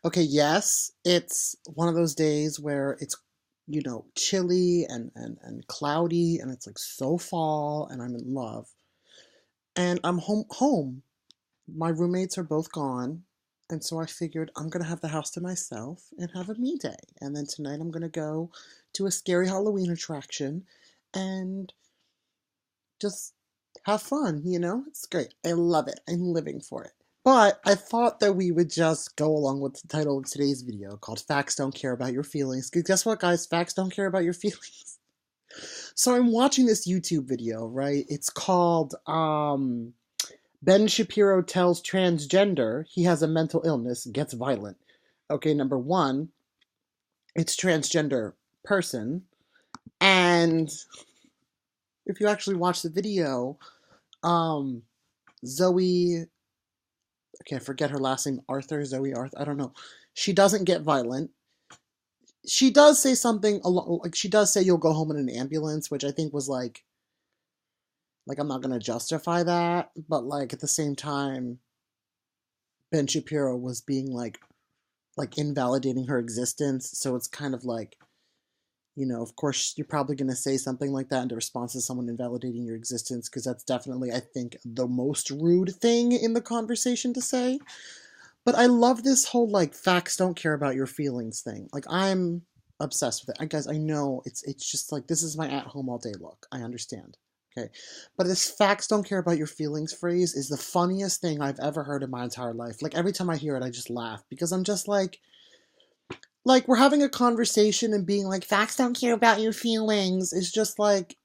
Okay, yes, it's one of those days where it's, chilly and cloudy and it's like so fall and I'm in love. And I'm home. My roommates are both gone. And so I figured I'm gonna have the house to myself and have a me day. And then tonight I'm gonna go to a scary Halloween attraction and just have fun. It's great. I love it. I'm living for it. But I thought that we would just go along with the title of today's video called Facts Don't Care About Your Feelings. Because guess what, guys? Facts don't care about your feelings. So I'm watching this YouTube video, right? It's called Ben Shapiro Tells Transgender He Has a Mental Illness, Gets Violent. Okay, number one, it's transgender person. And if you actually watch the video, um, Zoe, okay, I forget her last name, Zoe Arthur, I don't know. She doesn't get violent. She does say something like she does say you'll go home in an ambulance, which I think was like I'm not gonna justify that, but like at the same time, Ben Shapiro was being like invalidating her existence, so it's kind of like, of course you're probably gonna say something like that in response to someone invalidating your existence, because that's definitely, I think, the most rude thing in the conversation to say. But I love this whole like facts don't care about your feelings thing. Like I'm obsessed with it. Guys, I know it's just like this is my at home all day look. I understand. Okay. But this facts don't care about your feelings phrase is the funniest thing I've ever heard in my entire life. Like every time I hear it, I just laugh because I'm just like we're having a conversation and being like facts don't care about your feelings is just like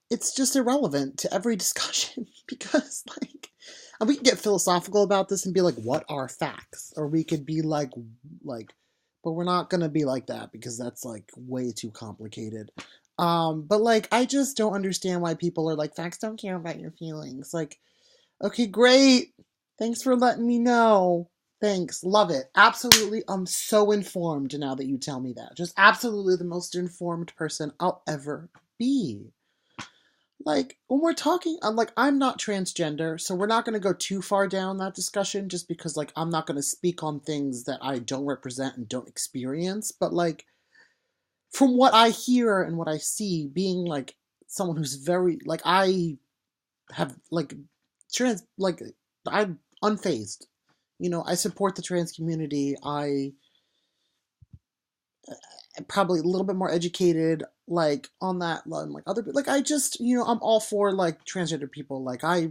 it's just irrelevant to every discussion because and we can get philosophical about this and be like what are facts, or we could be like but we're not going to be like that because that's like way too complicated. But like I just don't understand why people are like facts don't care about your feelings. Like, okay, great, thanks for letting me know. Thanks, love it, absolutely. I'm so informed now that you tell me that. Just absolutely the most informed person I'll ever be. Like when we're talking, I'm not transgender, so we're not going to go too far down that discussion just because like I'm not going to speak on things that I don't represent and don't experience. But like from what I hear and what I see, being like someone who's very like I have like trans like I'm unfazed. I support the trans community. I probably a little bit more educated like on that like other like I just I'm all for like transgender people. Like I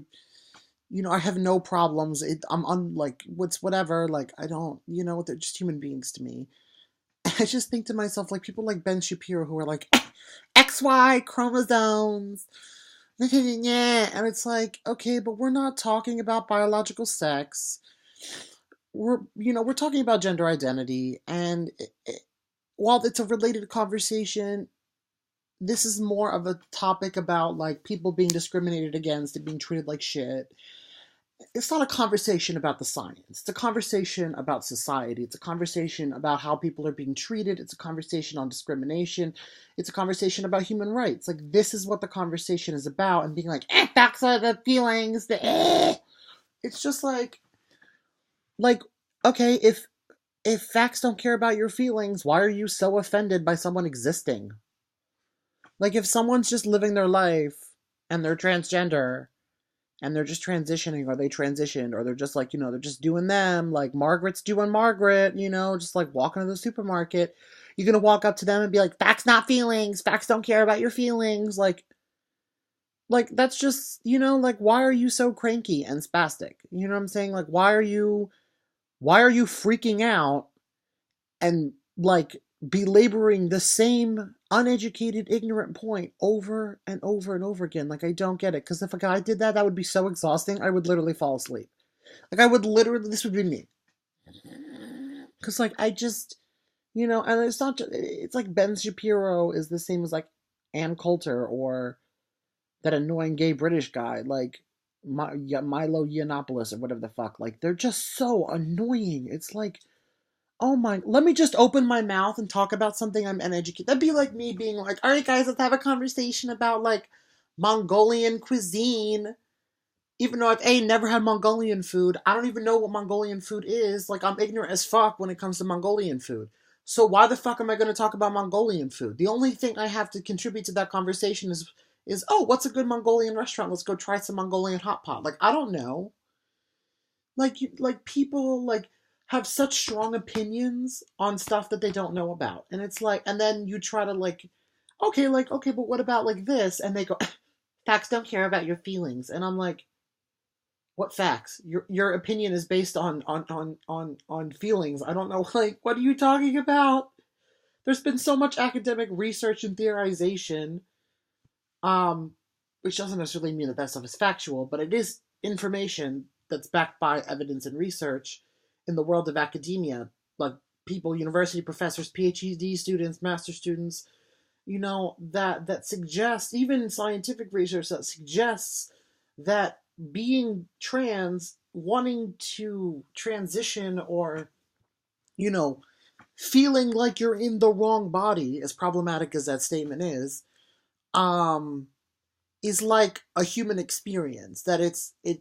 have no problems. I'm like what's whatever. Like I don't, they're just human beings to me. I just think to myself like people like Ben Shapiro who are like XY chromosomes. And it's like, okay, but we're not talking about biological sex. We're talking about gender identity, and while it's a related conversation, this is more of a topic about like people being discriminated against and being treated like shit. It's not a conversation about the science. It's a conversation about society. It's a conversation about how people are being treated. It's a conversation on discrimination. It's a conversation about human rights. Like this is what the conversation is about, and being like, facts are the feelings, it's just like okay, if facts don't care about your feelings, why are you so offended by someone existing? Like if someone's just living their life and they're transgender and they're just transitioning, or they transitioned, or they're just like, they're just doing them, like Margaret's doing Margaret, just like walking to the supermarket, you're gonna walk up to them and be like, facts not feelings, facts don't care about your feelings, like that's just, like why are you so cranky and spastic? You know what I'm saying? Like why are you freaking out and like belaboring the same uneducated, ignorant point over and over and over again? Like, I don't get it. Because if a guy did that, that would be so exhausting. I would literally fall asleep. Like, I would literally, this would be me. Because, like, I just, and it's not, it's like Ben Shapiro is the same as like Ann Coulter or that annoying gay British guy, like Milo Yiannopoulos or whatever the fuck. Like, they're just so annoying. It's like, oh my, let me just open my mouth and talk about something I'm uneducated. That'd be like me being like, all right, guys, let's have a conversation about like Mongolian cuisine. Even though I've A, never had Mongolian food, I don't even know what Mongolian food is. Like, I'm ignorant as fuck when it comes to Mongolian food. So why the fuck am I going to talk about Mongolian food? The only thing I have to contribute to that conversation is oh, what's a good Mongolian restaurant? Let's go try some Mongolian hot pot. Like, I don't know. Like people like have such strong opinions on stuff that they don't know about. And it's like, and then you try to like, okay, but what about like this? And they go, facts don't care about your feelings. And I'm like, what facts? Your opinion is based on feelings. I don't know. Like, what are you talking about? There's been so much academic research and theorization, um, which doesn't necessarily mean that that stuff is factual, but it is information that's backed by evidence and research in the world of academia, like people, university professors, PhD students, master students, that suggests, even scientific research that suggests that being trans, wanting to transition, or you know feeling like you're in the wrong body, as problematic as that statement um is like a human experience, that it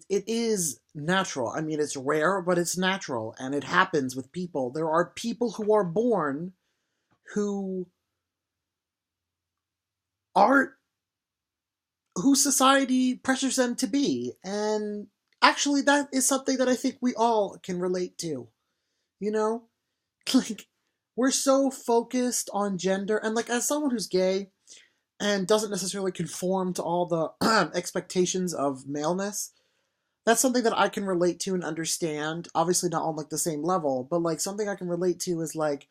is natural. I mean, it's rare, but it's natural, and it happens with people. There are people who are born who are who society pressures them to be. And actually, that is something that I think we all can relate to. You know? Like, we're so focused on gender. And, like, as someone who's gay and doesn't necessarily conform to all the expectations of maleness, that's something that I can relate to and understand. Obviously, not on, like, the same level, but, like, something I can relate to is, like,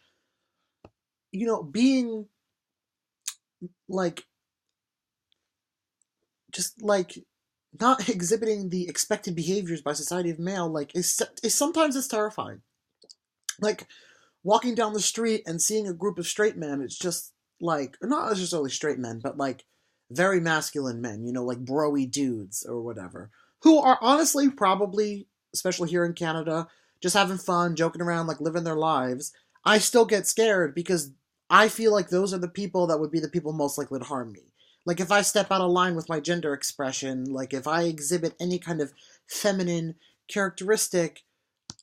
being, like, just like not exhibiting the expected behaviors by society of male, like is sometimes it's terrifying. Like walking down the street and seeing a group of straight men, it's just like not necessarily straight men, but like very masculine men, like broy dudes or whatever, who are honestly probably, especially here in Canada, just having fun, joking around, like living their lives. I still get scared because I feel like those are the people that would be the people most likely to harm me. Like if I step out of line with my gender expression, like if I exhibit any kind of feminine characteristic,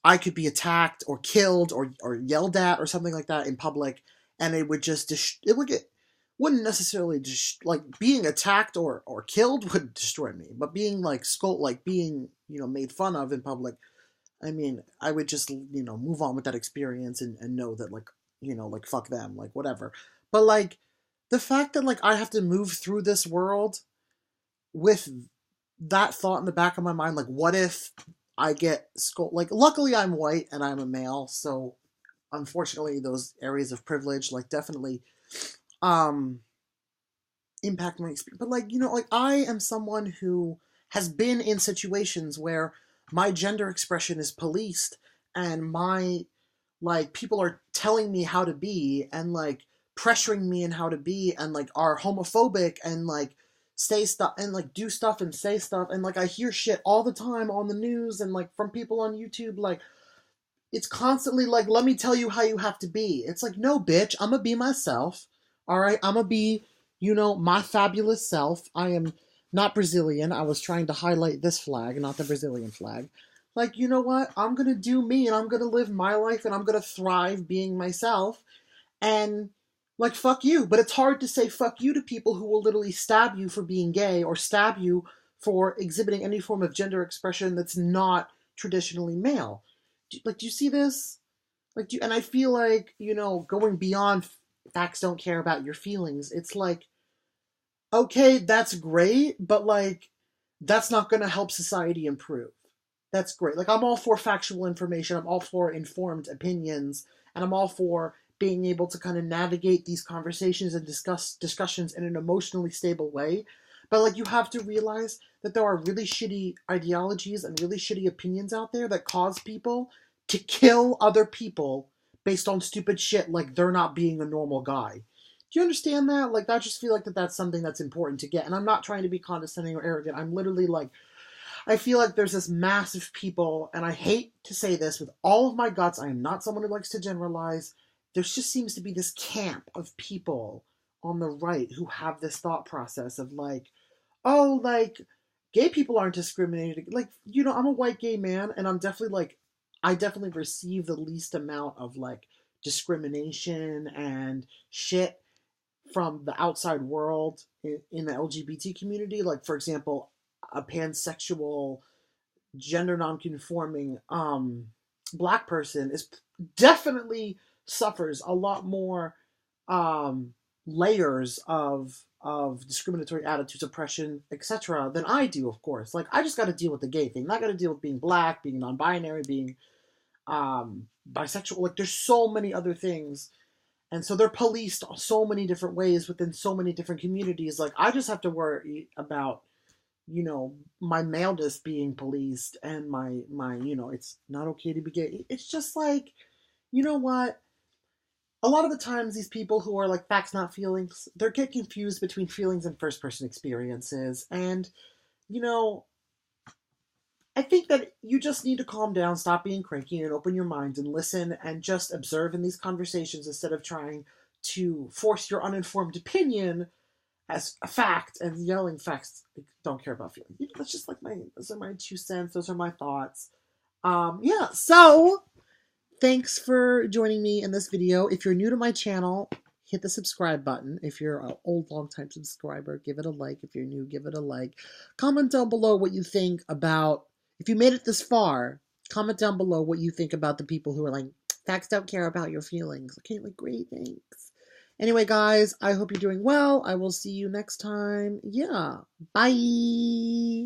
I could be attacked or killed or yelled at or something like that in public, and it would just it would get wouldn't necessarily just like being attacked or killed would destroy me, but being like like being made fun of in public. I mean, I would just move on with that experience and know that like fuck them, like whatever. But like the fact that like I have to move through this world with that thought in the back of my mind, like what if I get scolded? Like luckily I'm white and I'm a male, so unfortunately those areas of privilege like definitely um impact my experience. But like like I am someone who has been in situations where my gender expression is policed, and my like people are telling me how to be, and like pressuring me in how to be, and like are homophobic, and like say stuff and like do stuff and say stuff, and like I hear shit all the time on the news and like from people on YouTube. Like it's constantly like, let me tell you how you have to be. It's like, no, bitch, I'm gonna be myself. All right, I'm gonna be, my fabulous self. I am not Brazilian. I was trying to highlight this flag, not the Brazilian flag. Like, you know what? I'm gonna do me, and I'm gonna live my life, and I'm gonna thrive being myself. And like, fuck you. But it's hard to say fuck you to people who will literally stab you for being gay, or stab you for exhibiting any form of gender expression that's not traditionally male. Do you see this? And I feel like, going beyond facts don't care about your feelings, it's like, okay, that's great, but like, that's not going to help society improve. That's great. Like, I'm all for factual information, I'm all for informed opinions, and I'm all for being able to kind of navigate these conversations and discussions in an emotionally stable way. But like, you have to realize that there are really shitty ideologies and really shitty opinions out there that cause people to kill other people based on stupid shit like they're not being a normal guy. Do you understand that? Like, I just feel like that's something that's important to get. And I'm not trying to be condescending or arrogant. I'm literally like, I feel like there's this massive people, and I hate to say this with all of my guts, I am not someone who likes to generalize. There just seems to be this camp of people on the right who have this thought process of like, oh, like, gay people aren't discriminated. Like, you know, I'm a white gay man, and I'm definitely like, I definitely receive the least amount of like discrimination and shit from the outside world in the LGBT community. Like, for example, a pansexual, gender nonconforming black person is definitely suffers a lot more um, layers of discriminatory attitudes, oppression, etc. than I do. Of course, like I just got to deal with the gay thing. Not got to deal with being black, being non-binary, being bisexual. Like there's so many other things, and so they're policed so many different ways within so many different communities. Like I just have to worry about, you know, my maleness being policed, and my you know, it's not okay to be gay. It's just like, you know what, a lot of the times these people who are like facts not feelings, they're get confused between feelings and first person experiences. And you know, I think that you just need to calm down, stop being cranky, and open your mind and listen and just observe in these conversations instead of trying to force your uninformed opinion as a fact and yelling facts. I don't care about feelings. You know, that's just like those are my 2 cents. Those are my thoughts. Yeah. So thanks for joining me in this video. If you're new to my channel, hit the subscribe button. If you're an old, long-time subscriber, give it a like. If you're new, give it a like. Comment down below what you think about, if you made it this far, comment down below what you think about the people who are like, facts don't care about your feelings. Okay, like, great, thanks. Anyway, guys, I hope you're doing well. I will see you next time. Yeah, bye.